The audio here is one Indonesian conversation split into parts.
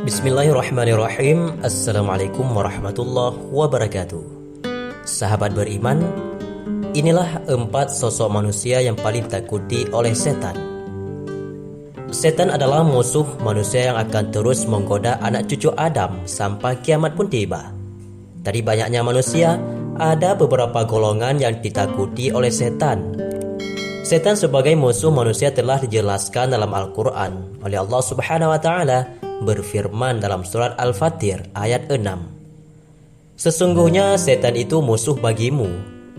Bismillahirrahmanirrahim. Assalamualaikum warahmatullahi wabarakatuh. Sahabat beriman, inilah 4 sosok manusia yang paling ditakuti oleh setan. Setan adalah musuh manusia yang akan terus menggoda anak cucu Adam sampai kiamat pun tiba. Dari banyaknya manusia, ada beberapa golongan yang ditakuti oleh setan. Setan sebagai musuh manusia telah dijelaskan dalam Al-Quran oleh Allah Subhanahu wa Ta'ala, berfirman dalam surat Al-Fatir ayat 6. Sesungguhnya setan itu musuh bagimu,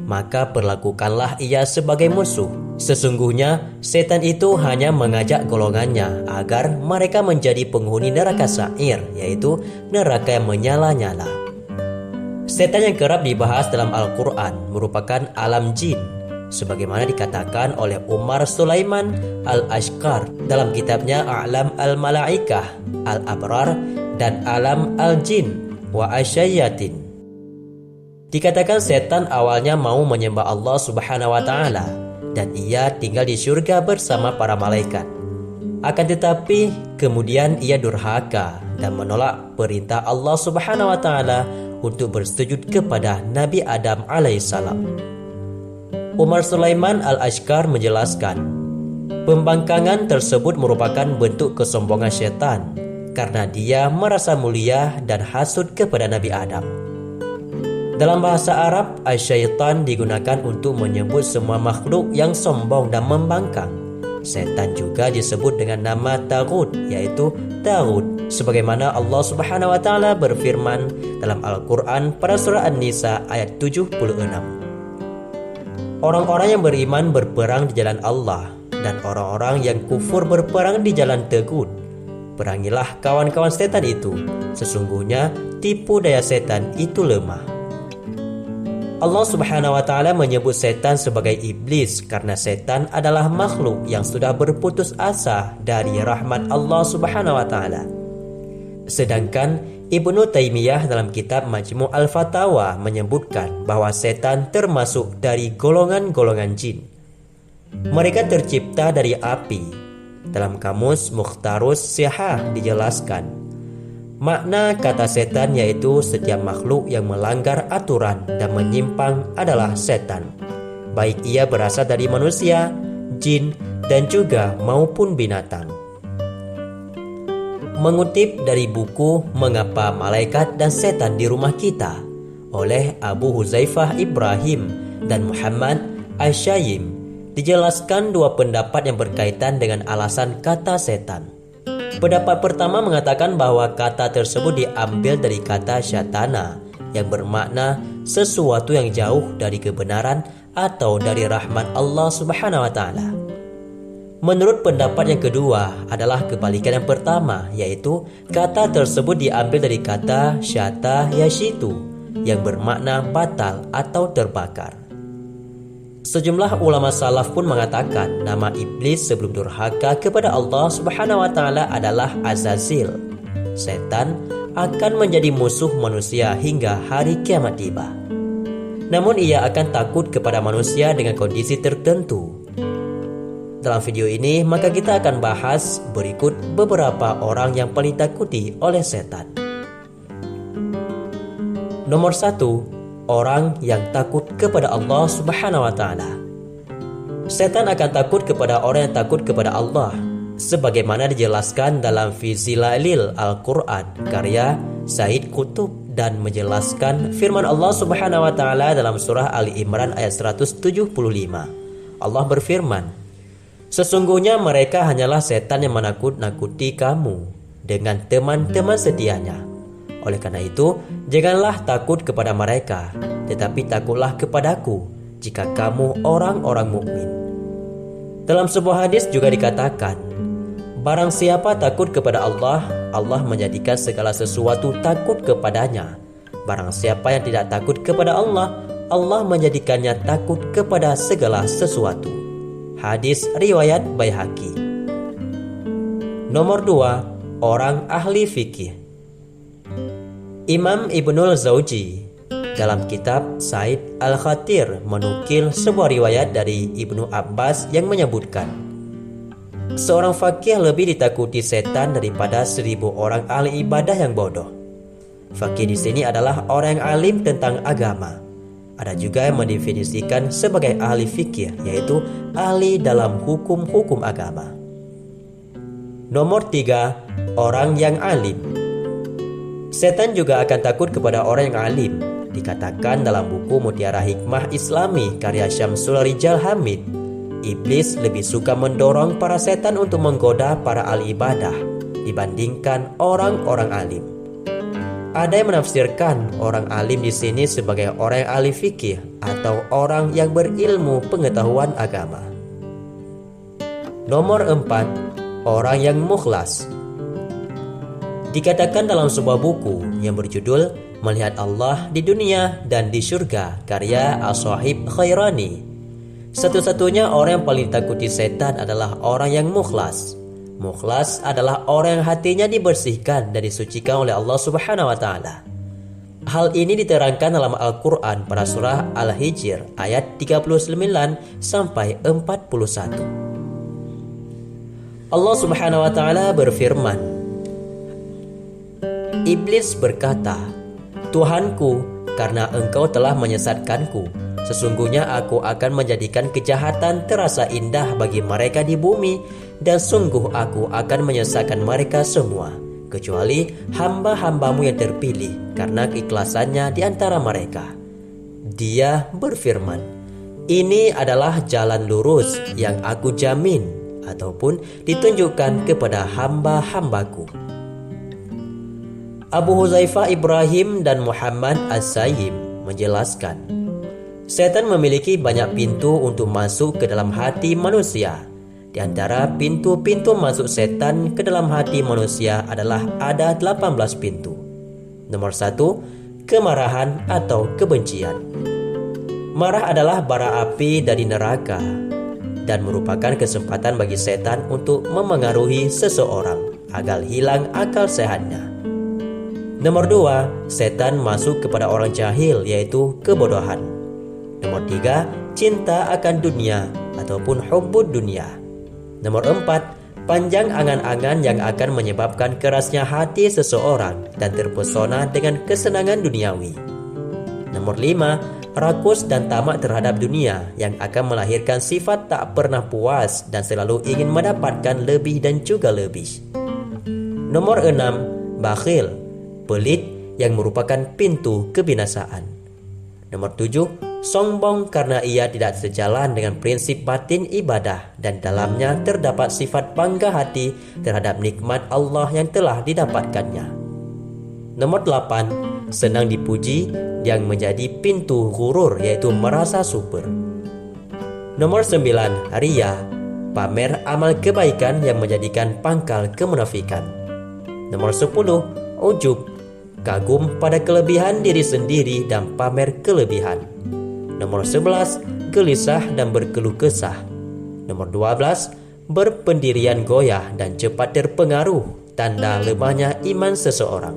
maka perlakukanlah ia sebagai musuh. Sesungguhnya setan itu hanya mengajak golongannya agar mereka menjadi penghuni neraka sa'ir, yaitu neraka yang menyala-nyala. Setan yang kerap dibahas dalam Al-Quran merupakan alam jin, sebagaimana dikatakan oleh Umar Sulaiman Al-Ashqar dalam kitabnya A'lam Al-Malaikah Al-Abrar dan Alam Al-Jin wa Asyayatin. Dikatakan setan awalnya mau menyembah Allah Subhanahu wa Ta'ala dan ia tinggal di surga bersama para malaikat. Akan tetapi kemudian ia durhaka dan menolak perintah Allah Subhanahu wa Ta'ala untuk bersujud kepada Nabi Adam alaihissalam. Umar Sulaiman Al-Ashqar menjelaskan, pembangkangan tersebut merupakan bentuk kesombongan syaitan karena dia merasa mulia dan hasud kepada Nabi Adam. Dalam bahasa Arab, syaitan digunakan untuk menyebut semua makhluk yang sombong dan membangkang. Setan juga disebut dengan nama Taghut, yaitu Taghut, sebagaimana Allah Subhanahu wa Ta'ala berfirman dalam Al-Quran pada surah An-Nisa ayat 76. Orang-orang yang beriman berperang di jalan Allah dan orang-orang yang kufur berperang di jalan Taghut. Perangilah kawan-kawan setan itu, sesungguhnya tipu daya setan itu lemah. Allah Subhanahu wa Ta'ala menyebut setan sebagai iblis karena setan adalah makhluk yang sudah berputus asa dari rahmat Allah Subhanahu wa Ta'ala. Sedangkan Ibnu Taimiyah dalam kitab Majmu' Al-Fatawa menyebutkan bahwa setan termasuk dari golongan-golongan jin. Mereka tercipta dari api. Dalam kamus Mukhtarus Sihah dijelaskan, makna kata setan yaitu setiap makhluk yang melanggar aturan dan menyimpang adalah setan, baik ia berasal dari manusia, jin, dan juga maupun binatang. Mengutip dari buku Mengapa Malaikat dan Setan di Rumah Kita oleh Abu Huzaifah Ibrahim dan Muhammad Asyayim, dijelaskan 2 pendapat yang berkaitan dengan alasan kata setan. Pendapat pertama mengatakan bahwa kata tersebut diambil dari kata syatana yang bermakna sesuatu yang jauh dari kebenaran atau dari rahmat Allah Subhanahu wa Ta'ala. Menurut pendapat yang kedua adalah kebalikan yang pertama, yaitu kata tersebut diambil dari kata syata yashitu yang bermakna batal atau terbakar. Sejumlah ulama salaf pun mengatakan nama iblis sebelum durhaka kepada Allah Subhanahu wa Ta'ala adalah Azazil. Setan akan menjadi musuh manusia hingga hari kiamat tiba. Namun ia akan takut kepada manusia dengan kondisi tertentu. Dalam video ini maka kita akan bahas berikut beberapa orang yang paling takuti oleh setan. Nomor 1, orang yang takut kepada Allah Subhanahu wa Ta'ala. Setan akan takut kepada orang yang takut kepada Allah, sebagaimana dijelaskan dalam Fi Zilalil Al-Quran karya Said Qutub, dan menjelaskan firman Allah Subhanahu wa Ta'ala dalam surah Ali Imran ayat 175. Allah berfirman, sesungguhnya mereka hanyalah setan yang menakut-nakuti kamu dengan teman-teman setianya. Oleh karena itu, janganlah takut kepada mereka, tetapi takutlah kepadaku jika kamu orang-orang mukmin. Dalam sebuah hadis juga dikatakan, barang siapa takut kepada Allah, Allah menjadikan segala sesuatu takut kepadanya. Barang siapa yang tidak takut kepada Allah, Allah menjadikannya takut kepada segala sesuatu. Hadis riwayat Baihaqi. Nomor 2, orang ahli fikih. Imam Ibnul Zawji dalam kitab Said Al-Khatir menukil sebuah riwayat dari Ibnu Abbas yang menyebutkan, Seorang fakih lebih ditakuti setan daripada 1000 orang ahli ibadah yang bodoh. Fakih di sini adalah orang yang alim tentang agama. Ada juga yang mendefinisikan sebagai ahli fikih, yaitu ahli dalam hukum-hukum agama. Nomor 3, orang yang alim. Setan juga akan takut kepada orang yang alim. Dikatakan dalam buku Mutiara Hikmah Islami karya Syamsul Rijal Hamid, iblis lebih suka mendorong para setan untuk menggoda para ahli ibadah dibandingkan orang-orang alim. Ada yang menafsirkan orang alim di sini sebagai orang yang ahli fikih atau orang yang berilmu pengetahuan agama. Nomor 4, orang yang mukhlas. Dikatakan dalam sebuah buku yang berjudul Melihat Allah di Dunia dan di Surga karya As-Sahib Khairani, satu-satunya orang yang paling takuti setan adalah orang yang mukhlas. Mukhlas adalah orang yang hatinya dibersihkan dan disucikan oleh Allah Subhanahu wa taala. Hal ini diterangkan dalam Al-Qur'an pada surah Al-Hijr ayat 39 sampai 41. Allah Subhanahu wa taala berfirman, Iblis berkata, Tuhanku, karena engkau telah menyesatkanku, sesungguhnya aku akan menjadikan kejahatan terasa indah bagi mereka di bumi, dan sungguh aku akan menyesatkan mereka semua, kecuali hamba-hambamu yang terpilih karena keikhlasannya di antara mereka. Dia berfirman, ini adalah jalan lurus yang aku jamin, ataupun ditunjukkan kepada hamba-hambaku. Abu Huzaifah Ibrahim dan Muhammad As-Sayyib menjelaskan, setan memiliki banyak pintu untuk masuk ke dalam hati manusia. Di antara pintu-pintu masuk setan ke dalam hati manusia adalah ada 18 pintu. Nomor 1, kemarahan atau kebencian. Marah adalah bara api dari neraka dan merupakan kesempatan bagi setan untuk memengaruhi seseorang agar hilang akal sehatnya. Nomor 2, setan masuk kepada orang jahil, yaitu kebodohan. Nomor 3, cinta akan dunia ataupun hubbud dunia. Nomor 4, panjang angan-angan yang akan menyebabkan kerasnya hati seseorang dan terpesona dengan kesenangan duniawi. Nomor 5, rakus dan tamak terhadap dunia yang akan melahirkan sifat tak pernah puas dan selalu ingin mendapatkan lebih dan juga lebih. Nomor 6, bakhil, pelit yang merupakan pintu kebinasaan. Nomor 7, sombong karena ia tidak sejalan dengan prinsip batin ibadah dan dalamnya terdapat sifat bangga hati terhadap nikmat Allah yang telah didapatkannya. Nomor 8, senang dipuji yang menjadi pintu ghurur, yaitu merasa super. Nomor 9, riya, pamer amal kebaikan yang menjadikan pangkal kemunafikan. Nomor 10, ujub, kagum pada kelebihan diri sendiri dan pamer kelebihan. Nomor 11, gelisah dan berkeluh kesah. Nomor 12, berpendirian goyah dan cepat terpengaruh, tanda lemahnya iman seseorang.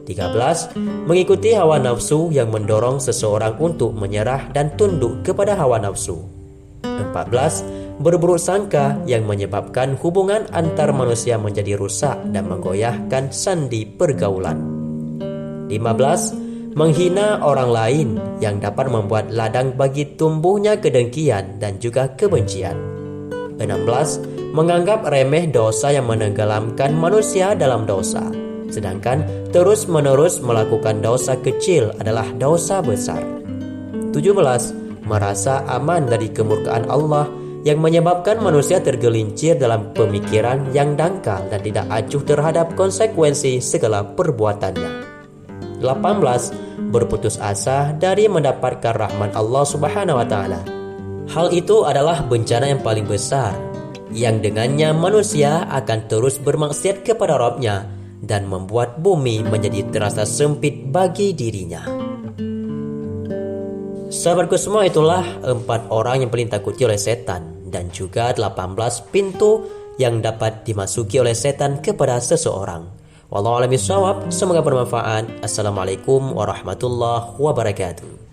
13, mengikuti hawa nafsu yang mendorong seseorang untuk menyerah dan tunduk kepada hawa nafsu. 14, berburuk sangka yang menyebabkan hubungan antar manusia menjadi rusak dan menggoyahkan sandi pergaulan. 15, menghina orang lain yang dapat membuat ladang bagi tumbuhnya kedengkian dan juga kebencian. 16, menganggap remeh dosa yang menenggelamkan manusia dalam dosa, sedangkan terus-menerus melakukan dosa kecil adalah dosa besar. 17, merasa aman dari kemurkaan Allah yang menyebabkan manusia tergelincir dalam pemikiran yang dangkal dan tidak acuh terhadap konsekuensi segala perbuatannya. 18, berputus asa dari mendapatkan rahmat Allah Subhanahu wa taala. Hal itu adalah bencana yang paling besar, yang dengannya manusia akan terus bermaksiat kepada Rabb-Nya dan membuat bumi menjadi terasa sempit bagi dirinya. Sahabatku semua, itulah 4 orang yang paling takuti oleh setan dan juga 18 pintu yang dapat dimasuki oleh setan kepada seseorang. Wallahu a'lam bishawab. Semoga bermanfaat. Assalamualaikum warahmatullahi wabarakatuh.